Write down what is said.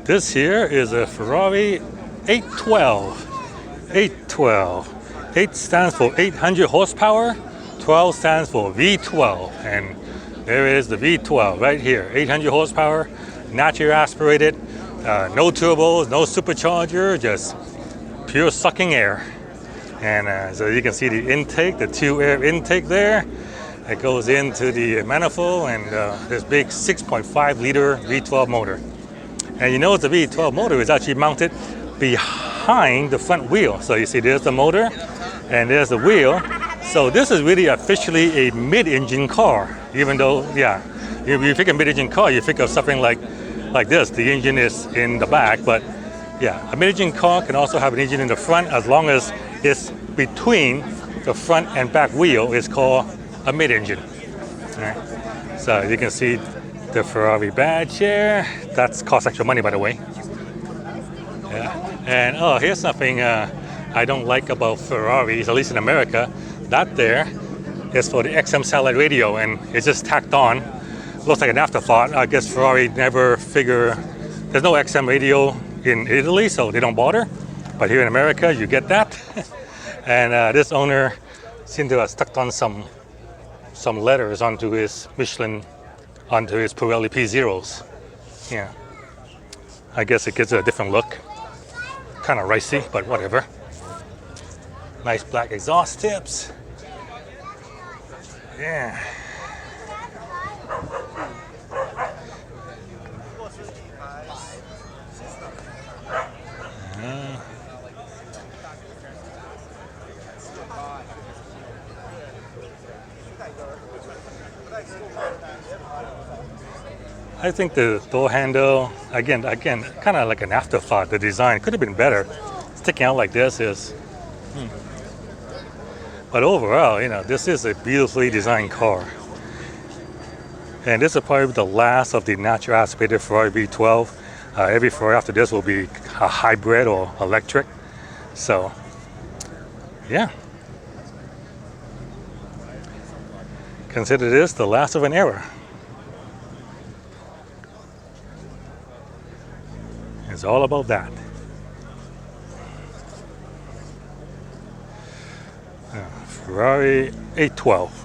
This here is a Ferrari 812. 812. 8 stands for 800 horsepower. 12 stands for V12. And there is the V12 right here. 800 horsepower, naturally aspirated, no turbos, no supercharger, just pure sucking air. And so you can see the intake, the 2 air intake there. It goes into the manifold and this big 6.5 liter V12 motor. And you notice the V12 motor is actually mounted behind the front wheel. So you see there's the motor and there's the wheel. So this is really officially a mid-engine car. Even though, yeah, if you think a mid-engine car, you think of something like this. The engine is in the back, but yeah, a mid-engine car can also have an engine in the front as long as it's between the front and back wheel. It's called a mid-engine. Right. So you can see the Ferrari badge here. That's cost extra money, by the way. Yeah. And oh, here's something I don't like about Ferraris, at least in America. That there is for the XM satellite radio, and it's just tacked on. Looks like an afterthought. I guess Ferrari never figure. There's no XM radio in Italy, so they don't bother. But here in America, you get that. And this owner seemed to have stuck on some letters onto his Michelin, onto his Pirelli P0s. Yeah, I guess it gives it a different look. Kind of ricey, but whatever. Nice black exhaust tips. Yeah. I think the door handle, again, kind of like an afterthought. The design could have been better. Sticking out like this is. But overall, you know, this is a beautifully designed car. And this is probably the last of the natural aspirated Ferrari V12. Every Ferrari after this will be a hybrid or electric. So, yeah. Consider this the last of an era. It's all about that. Ferrari 812.